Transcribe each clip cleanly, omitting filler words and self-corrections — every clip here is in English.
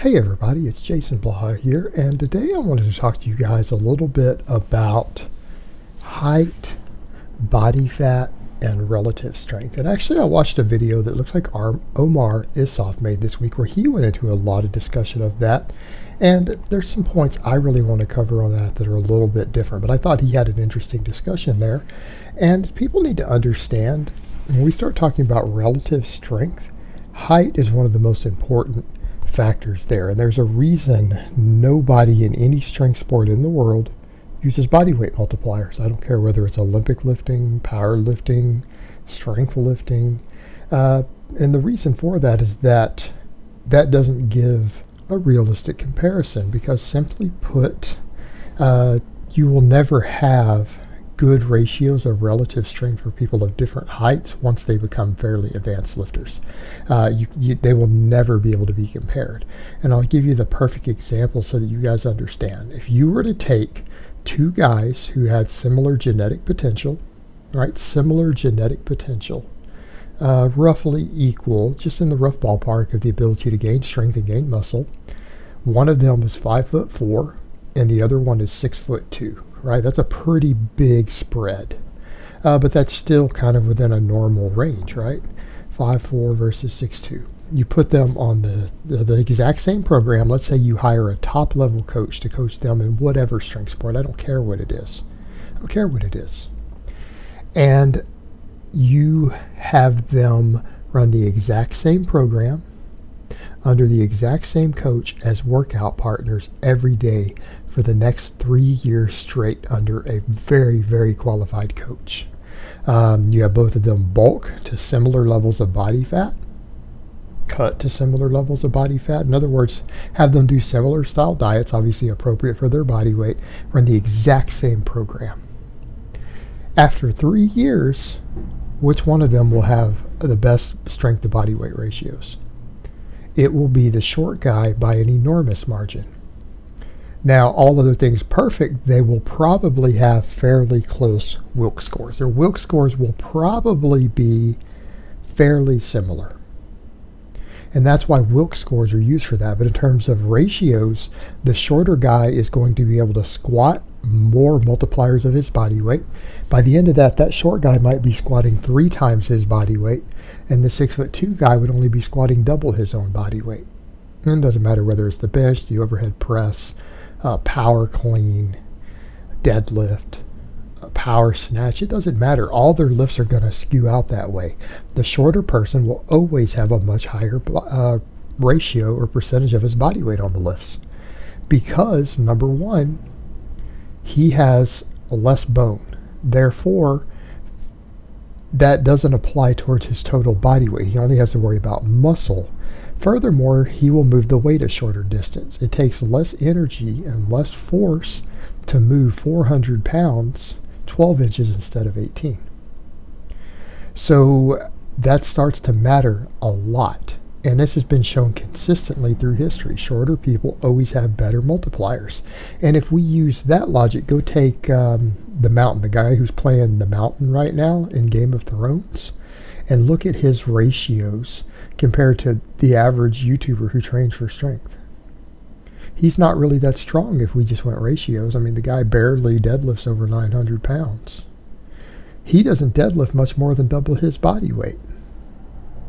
Hey everybody, it's Jason Blaha here, and today I wanted to talk to you guys a little bit about height, body fat, and relative strength. And actually I watched a video that looks like Omar Issoff made this week where he went into a lot of discussion of that. And there's some points I really want to cover on that are a little bit different, but I thought he had an interesting discussion there. And people need to understand, when we start talking about relative strength, height is one of the most important factors there. And there's a reason nobody in any strength sport in the world uses body weight multipliers. I don't care whether it's Olympic lifting, power lifting, strength lifting. And the reason for that is that doesn't give a realistic comparison, because simply put, you will never have good ratios of relative strength for people of different heights once they become fairly advanced lifters. They will never be able to be compared. And I'll give you the perfect example so that you guys understand. If you were to take two guys who had similar genetic potential, right, roughly equal, just in the rough ballpark of the ability to gain strength and gain muscle. One of them is 5'4", and the other one is 6'2". Right, that's a pretty big spread, but that's still kind of within a normal range, right? 5'4" versus 6'2". You put them on the exact same program. Let's say you hire a top level coach to coach them in whatever strength sport. I don't care what it is. And you have them run the exact same program under the exact same coach as workout partners every day for the next 3 years straight under a very, very qualified coach. You have both of them bulk to similar levels of body fat, cut to similar levels of body fat. In other words, have them do similar style diets, obviously appropriate for their body weight, run the exact same program. After 3 years, which one of them will have the best strength to body weight ratios? It will be the short guy by an enormous margin. Now, all other things perfect, they will probably have fairly close Wilks scores. Their Wilks scores will probably be fairly similar. And that's why Wilks scores are used for that. But in terms of ratios, the shorter guy is going to be able to squat more multipliers of his body weight. By the end of that short guy might be squatting 3 times his body weight, and the 6'2" guy would only be squatting double his own body weight. And it doesn't matter whether it's the bench, the overhead press, power clean, deadlift, power snatch. It doesn't matter. All their lifts are going to skew out that way. The shorter person will always have a much higher ratio or percentage of his body weight on the lifts, because number one, he has less bone. Therefore, that doesn't apply towards his total body weight. He only has to worry about muscle. Furthermore, he will move the weight a shorter distance. It takes less energy and less force to move 400 pounds 12 inches instead of 18. So that starts to matter a lot. And this has been shown consistently through history. Shorter people always have better multipliers. And if we use that logic, go take the Mountain, the guy who's playing the Mountain right now in Game of Thrones, and look at his ratios compared to the average YouTuber who trains for strength. He's not really that strong if we just went ratios. I mean, the guy barely deadlifts over 900 pounds. He doesn't deadlift much more than double his body weight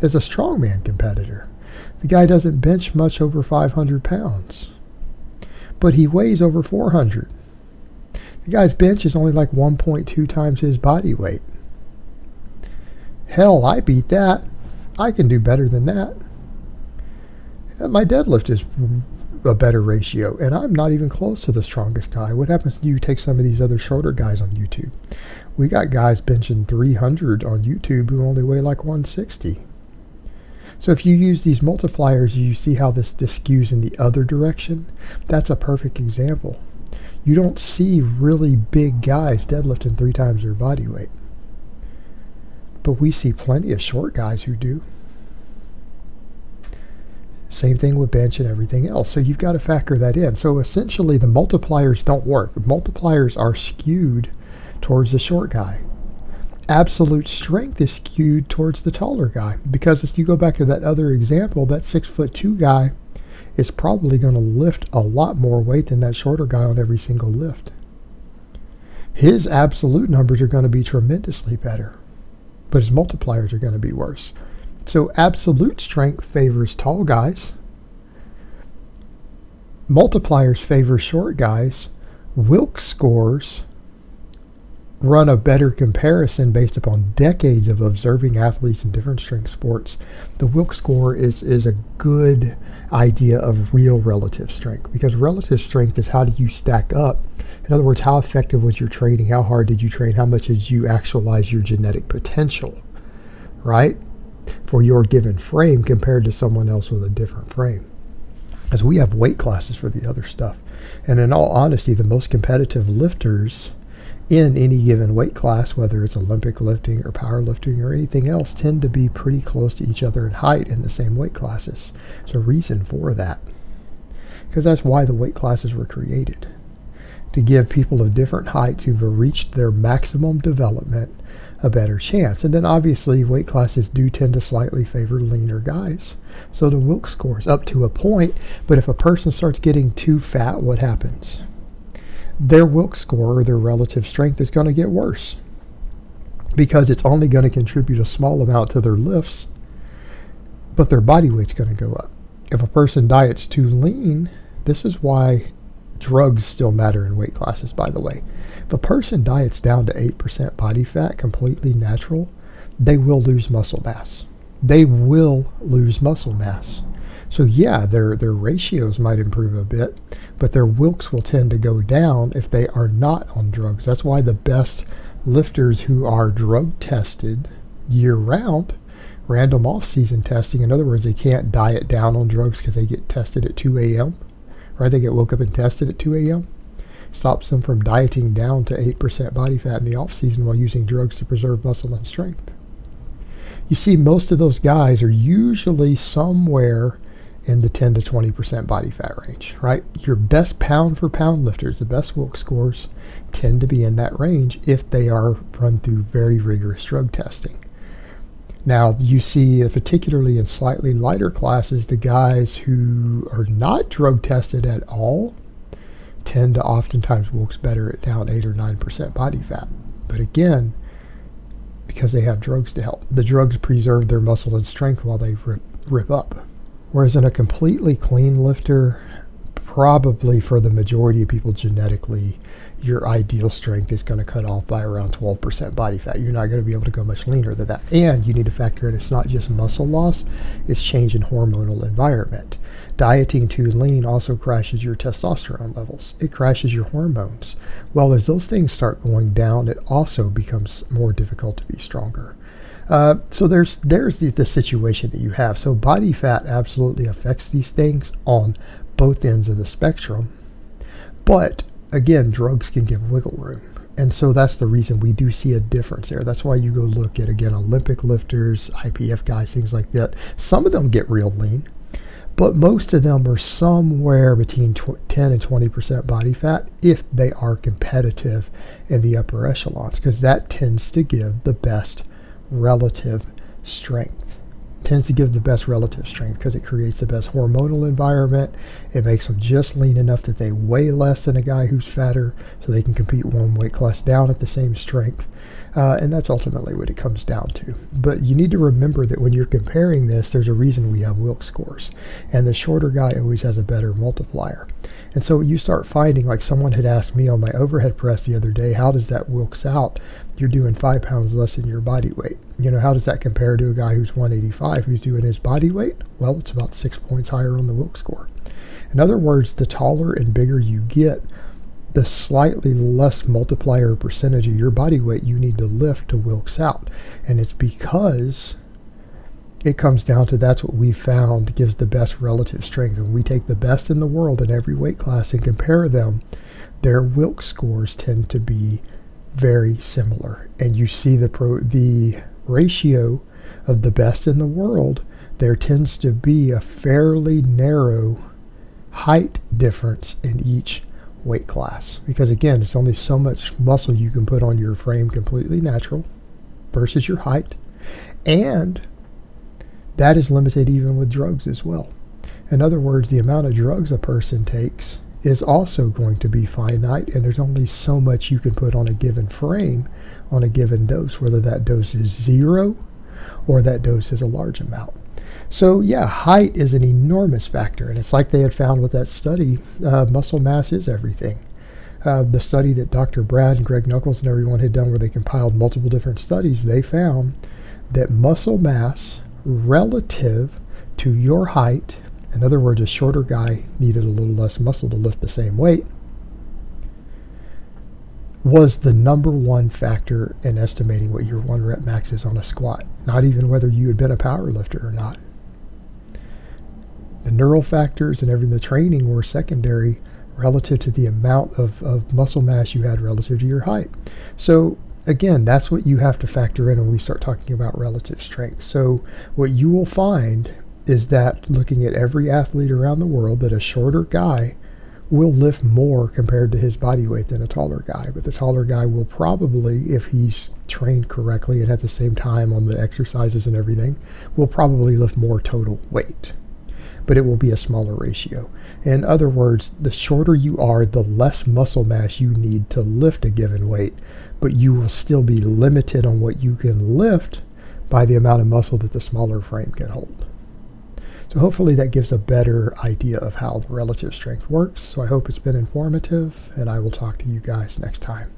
as a strongman competitor. The guy doesn't bench much over 500 pounds, but he weighs over 400. The guy's bench is only like 1.2 times his body weight. Hell, I beat that. I can do better than that. My deadlift is a better ratio, and I'm not even close to the strongest guy. What happens to you take some of these other shorter guys on YouTube? We got guys benching 300 on YouTube who only weigh like 160. So if you use these multipliers, you see how this skews in the other direction. That's a perfect example. You don't see really big guys deadlifting 3 times their body weight, but we see plenty of short guys who do. Same thing with bench and everything else. So you've got to factor that in. So essentially the multipliers don't work. The multipliers are skewed towards the short guy. Absolute strength is skewed towards the taller guy, because if you go back to that other example, that 6'2" guy is probably going to lift a lot more weight than that shorter guy on every single lift. His absolute numbers are going to be tremendously better, but his multipliers are going to be worse. So absolute strength favors tall guys. Multipliers favor short guys. Wilks scores run a better comparison based upon decades of observing athletes in different strength sports. The Wilks score is a good idea of real relative strength, because relative strength is how do you stack up. In other words, how effective was your training? How hard did you train? How much did you actualize your genetic potential, right, for your given frame compared to someone else with a different frame? As we have weight classes for the other stuff. And in all honesty, the most competitive lifters in any given weight class, whether it's Olympic lifting or powerlifting or anything else, tend to be pretty close to each other in height in the same weight classes. There's a reason for that, because that's why the weight classes were created, to give people of different heights who've reached their maximum development a better chance. And then obviously weight classes do tend to slightly favor leaner guys. So the Wilks scores up to a point, but if a person starts getting too fat, what happens? Their Wilks score, or their relative strength, is going to get worse, because it's only going to contribute a small amount to their lifts, but their body weight's going to go up. If a person diets too lean, this is why drugs still matter in weight classes, by the way. If a person diets down to 8% body fat, completely natural, they will lose muscle mass. They will lose muscle mass. So yeah, their ratios might improve a bit, but their Wilks will tend to go down if they are not on drugs. That's why the best lifters who are drug tested year round, random off-season testing, in other words, they can't diet down on drugs because they get tested at 2 a.m., right? They get woke up and tested at 2 a.m. Stops them from dieting down to 8% body fat in the off-season while using drugs to preserve muscle and strength. You see, most of those guys are usually somewhere in the 10 to 20% body fat range, right? Your best pound for pound lifters, the best Wilks scores, tend to be in that range if they are run through very rigorous drug testing. Now, you see, particularly in slightly lighter classes, the guys who are not drug tested at all tend to oftentimes Wilks better at down 8 or 9% body fat. But again, because they have drugs to help. The drugs preserve their muscle and strength while they rip up. Whereas in a completely clean lifter, probably for the majority of people genetically, your ideal strength is going to cut off by around 12% body fat. You're not going to be able to go much leaner than that. And you need to factor in it's not just muscle loss, it's change in hormonal environment. Dieting too lean also crashes your testosterone levels. It crashes your hormones. Well, as those things start going down, it also becomes more difficult to be stronger. So there's the situation that you have. So body fat absolutely affects these things on both ends of the spectrum. But again, drugs can give wiggle room. And so that's the reason we do see a difference there. That's why you go look at, again, Olympic lifters, IPF guys, things like that. Some of them get real lean, but most of them are somewhere between 10 and 20% body fat if they are competitive in the upper echelons, because that tends to give the best relative strength. Tends to give the best relative strength because it creates the best hormonal environment. It makes them just lean enough that they weigh less than a guy who's fatter, so they can compete one weight class down at the same strength. And that's ultimately what it comes down to. But you need to remember that when you're comparing this, there's a reason we have Wilks scores. And the shorter guy always has a better multiplier. And so you start finding, like someone had asked me on my overhead press the other day, how does that Wilks out? You're doing 5 pounds less than your body weight. You know, how does that compare to a guy who's 185 who's doing his body weight? Well, it's about 6 points higher on the Wilks score. In other words, the taller and bigger you get, the slightly less multiplier percentage of your body weight you need to lift to Wilks out. And it's because it comes down to that's what we found gives the best relative strength. And we take the best in the world in every weight class and compare them. Their Wilks scores tend to be very similar. And you see the ratio of the best in the world, there tends to be a fairly narrow height difference in each weight class, because again, it's only so much muscle you can put on your frame completely natural versus your height, and that is limited even with drugs as well. In other words, the amount of drugs a person takes is also going to be finite, and there's only so much you can put on a given frame on a given dose, whether that dose is 0 or that dose is a large amount. So yeah, height is an enormous factor, and it's like they had found with that study, muscle mass is everything. The study that Dr. Brad and Greg Nuckols and everyone had done, where they compiled multiple different studies, they found that muscle mass relative to your height, in other words, a shorter guy needed a little less muscle to lift the same weight, was the number one factor in estimating what your 1 rep max is on a squat, not even whether you had been a power lifter or not. The neural factors and everything, the training, were secondary relative to the amount of muscle mass you had relative to your height. So again, that's what you have to factor in when we start talking about relative strength. So what you will find is that, looking at every athlete around the world, that a shorter guy will lift more compared to his body weight than a taller guy. But the taller guy will probably, if he's trained correctly and at the same time on the exercises and everything, will probably lift more total weight. But it will be a smaller ratio. In other words, the shorter you are, the less muscle mass you need to lift a given weight, but you will still be limited on what you can lift by the amount of muscle that the smaller frame can hold. So hopefully that gives a better idea of how the relative strength works. So I hope it's been informative, and I will talk to you guys next time.